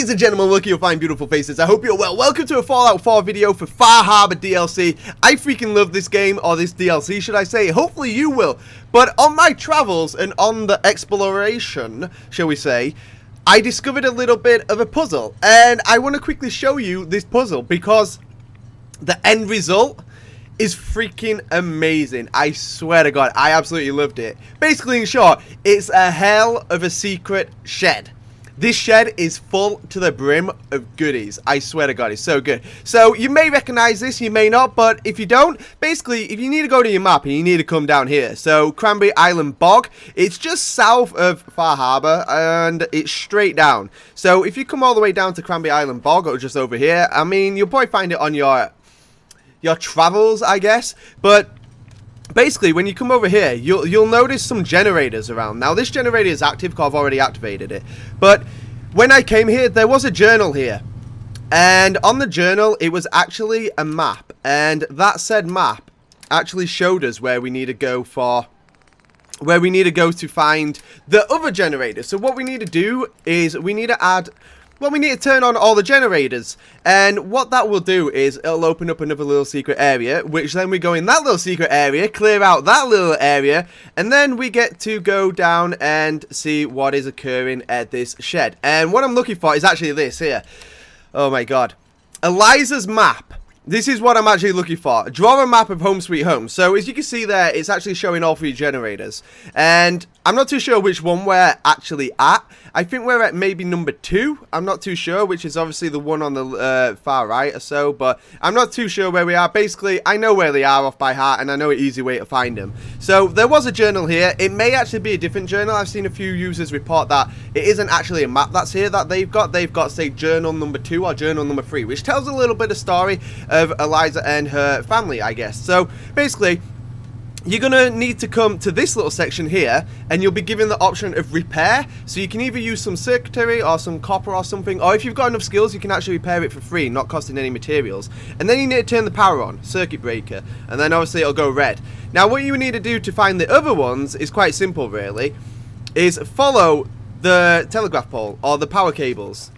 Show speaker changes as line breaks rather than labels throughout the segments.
Ladies and gentlemen, look at your fine beautiful faces. I hope you're well. Welcome to a Fallout 4 video for Far Harbor DLC. I freaking love this game, or this DLC should I say. Hopefully you will. But on my travels and on the exploration, shall we say, I discovered a little bit of a puzzle. And I want to quickly show you this puzzle because the end result is freaking amazing. I swear to God, I absolutely loved it. Basically, in short, it's a hell of a secret shed. This shed is full to the brim of goodies. I swear to God, it's so good. So, you may recognize this, you may not, but if you don't, basically, if you need to go to your map, and you need to come down here. So, Cranberry Island Bog, it's just south of Far Harbor, and it's straight down. So, if you come all the way down to Cranberry Island Bog, or just over here, I mean, you'll probably find it on your travels, I guess, but basically, when you come over here, you'll notice some generators around. Now, this generator is active because I've already activated it. But when I came here, there was a journal here. And on the journal, it was actually a map. And that said map actually showed us where we need to go to find the other generator. So what we need to do is we need to turn on all the generators, and what that will do is it'll open up another little secret area, which then we go in that little secret area, clear out that little area, and then we get to go down and see what is occurring at this shed. And what I'm looking for is actually this here. Oh my God. Eliza's map. This is what I'm actually looking for. Draw a map of Home Sweet Home. So as you can see there, it's actually showing all three generators. And I'm not too sure which one we're actually at. I think we're at maybe number 2. I'm not too sure, which is obviously the one on the far right or so. But I'm not too sure where we are. Basically, I know where they are off by heart, and I know an easy way to find them. So there was a journal here. It may actually be a different journal. I've seen a few users report that it isn't actually a map that's here that they've got. They've got, say, journal number 2 or journal number 3, which tells a little bit of story of Eliza and her family, I guess. So basically, you're going to need to come to this little section here, and you'll be given the option of repair. So you can either use some circuitry or some copper or something, or if you've got enough skills, you can actually repair it for free, not costing any materials. And then you need to turn the power on, circuit breaker, and then obviously it'll go red. Now what you need to do to find the other ones is quite simple really, is follow the telegraph pole or the power cables.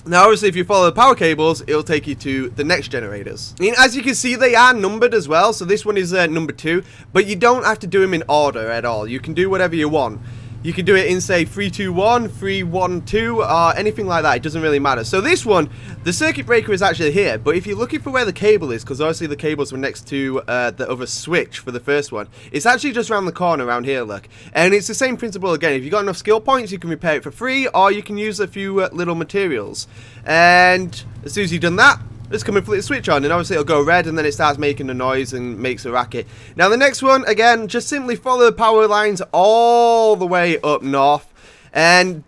Now, obviously, if you follow the power cables, it'll take you to the next generators. I mean, as you can see, they are numbered as well. So this one is number 2, but you don't have to do them in order at all. You can do whatever you want. You can do it in, say, 3, 2, 1, 3, 1, 2, or anything like that. It doesn't really matter. So this one, the circuit breaker is actually here. But if you're looking for where the cable is, because obviously the cables were next to the other switch for the first one, it's actually just around the corner around here, look. And it's the same principle again. If you've got enough skill points, you can repair it for free, or you can use a few little materials. And as soon as you've done that, just come and flick the switch on, and obviously it'll go red, and then it starts making a noise and makes a racket. Now the next one, again, just simply follow the power lines all the way up north, and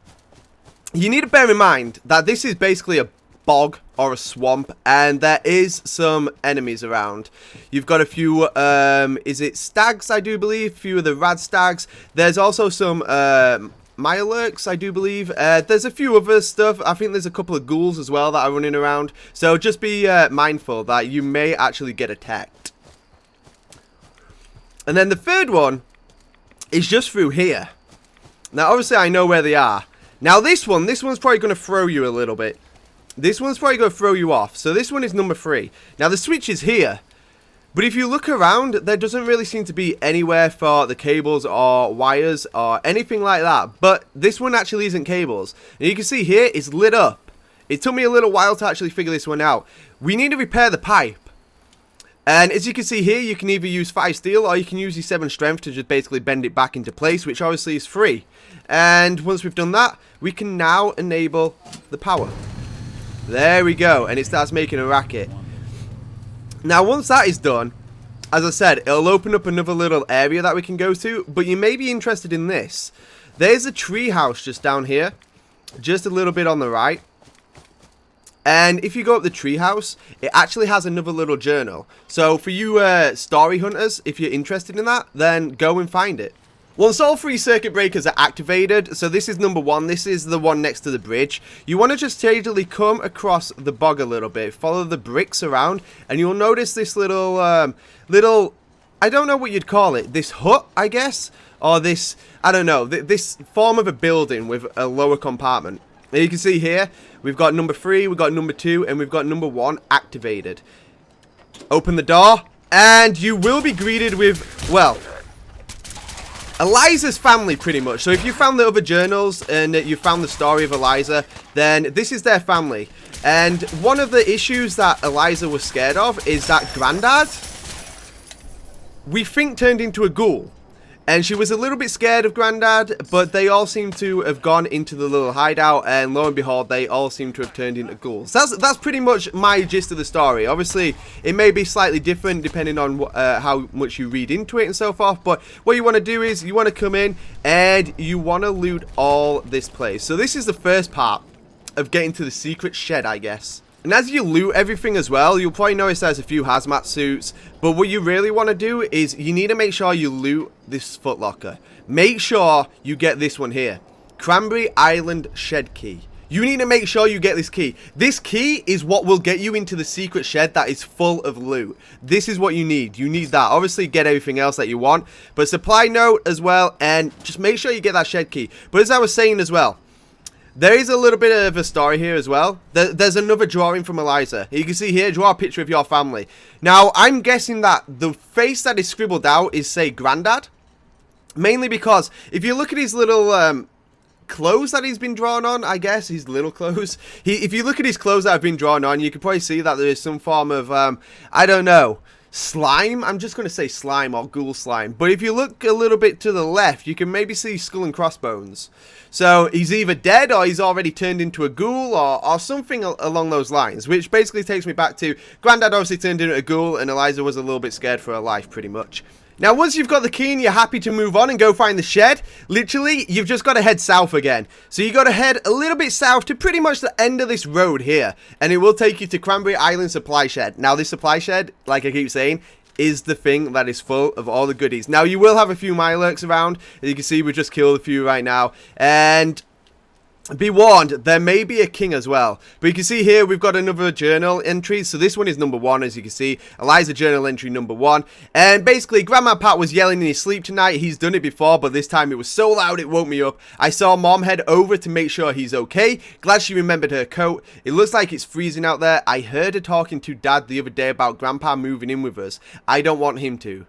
you need to bear in mind that this is basically a bog or a swamp, and there is some enemies around. You've got a few, is it stags, I do believe, a few of the rad stags. There's also some, Mirelurks, I do believe. There's a few other stuff. I think there's a couple of ghouls as well that are running around. So just be mindful that you may actually get attacked. And then the third one is just through here. Now, obviously, I know where they are. Now, this one's probably going to throw you a little bit. This one's probably going to throw you off. So this one is number 3. Now, the switch is here. But if you look around, there doesn't really seem to be anywhere for the cables or wires or anything like that. But this one actually isn't cables. And you can see here, it's lit up. It took me a little while to actually figure this one out. We need to repair the pipe. And as you can see here, you can either use 5 steel or you can use your 7 strength to just basically bend it back into place, which obviously is free. And once we've done that, we can now enable the power. There we go. And it starts making a racket. Now, once that is done, as I said, it'll open up another little area that we can go to, but you may be interested in this. There's a tree house just down here, just a little bit on the right. And if you go up the tree house, it actually has another little journal. So for you story hunters, if you're interested in that, then go and find it. Once all 3 circuit breakers are activated, so this is number 1, this is the one next to the bridge, you want to just stagedly come across the bog a little bit, follow the bricks around, and you'll notice this little, I don't know what you'd call it, this hut, I guess, or this, I don't know, this form of a building with a lower compartment. And you can see here, we've got number 3, we've got number 2, and we've got number 1 activated. Open the door, and you will be greeted with, well, Eliza's family, pretty much. So if you found the other journals and you found the story of Eliza, then this is their family. And one of the issues that Eliza was scared of is that Grandad, we think, turned into a ghoul. And she was a little bit scared of Grandad, but they all seem to have gone into the little hideout, and lo and behold, they all seem to have turned into ghouls. That's pretty much my gist of the story. Obviously, it may be slightly different depending on how much you read into it and so forth, but what you want to do is you want to come in and you want to loot all this place. So this is the first part of getting to the secret shed, I guess. And as you loot everything as well, you'll probably notice there's a few hazmat suits. But what you really want to do is you need to make sure you loot this footlocker. Make sure you get this one here. Cranberry Island Shed Key. You need to make sure you get this key. This key is what will get you into the secret shed that is full of loot. This is what you need. You need that. Obviously, get everything else that you want. But supply note as well. And just make sure you get that shed key. But as I was saying as well, there is a little bit of a story here as well. There's another drawing from Eliza. You can see here, draw a picture of your family. Now, I'm guessing that the face that is scribbled out is, say, Grandad. Mainly because if you look at his little clothes that he's been drawn on, I guess, his little clothes. If you look at his clothes that have been drawn on, you can probably see that there is some form of, I don't know, slime. I'm just going to say slime or ghoul slime. But if you look a little bit to the left, you can maybe see skull and crossbones. So he's either dead or he's already turned into a ghoul or something along those lines. Which basically takes me back to Grandad obviously turned into a ghoul and Eliza was a little bit scared for her life pretty much. Now once you've got the key and you're happy to move on and go find the shed, literally you've just got to head south again. So you got to head a little bit south to pretty much the end of this road here. And it will take you to Cranberry Island Supply Shed. Now this supply shed, like I keep saying, is the thing that is full of all the goodies. Now, you will have a few Mirelurks around. As you can see, we just killed a few right now. And be warned, there may be a king as well. But you can see here, we've got another journal entry. So this one is number 1, as you can see. Eliza journal entry number 1. And basically, Grandma Pat was yelling in his sleep tonight. He's done it before, but this time it was so loud it woke me up. I saw Mom head over to make sure he's okay. Glad she remembered her coat. It looks like it's freezing out there. I heard her talking to Dad the other day about Grandpa moving in with us. I don't want him to.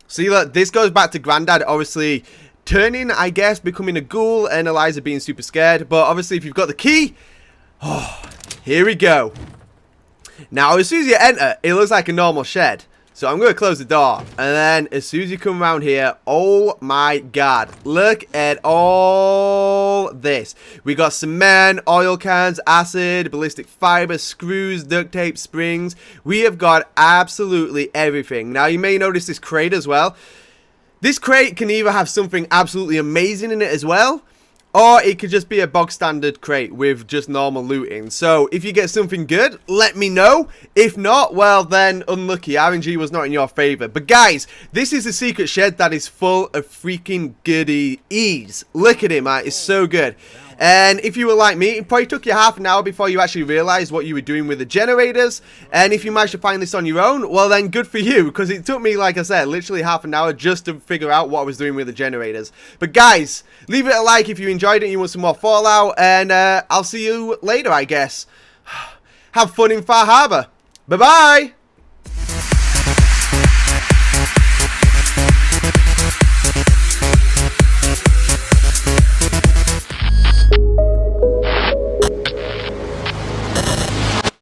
See, look, this goes back to Grandad, obviously turning, I guess, becoming a ghoul, and Eliza being super scared. But obviously, if you've got the key, oh, here we go. Now, as soon as you enter, it looks like a normal shed. So I'm going to close the door. And then, as soon as you come around here, oh my god. Look at all this. We got cement, oil cans, acid, ballistic fiber, screws, duct tape, springs. We have got absolutely everything. Now, you may notice this crate as well. This crate can either have something absolutely amazing in it as well, or it could just be a bog standard crate with just normal looting. So if you get something good, let me know. If not, well then, unlucky. RNG was not in your favor. But guys, this is the secret shed that is full of freaking goodies. Look at it, man. It's so good. And if you were like me, it probably took you half an hour before you actually realized what you were doing with the generators. And if you managed to find this on your own, well then good for you. Because it took me, like I said, literally half an hour just to figure out what I was doing with the generators. But guys, leave it a like if you enjoyed it and you want some more Fallout. And I'll see you later, I guess. Have fun in Far Harbor. Bye-bye.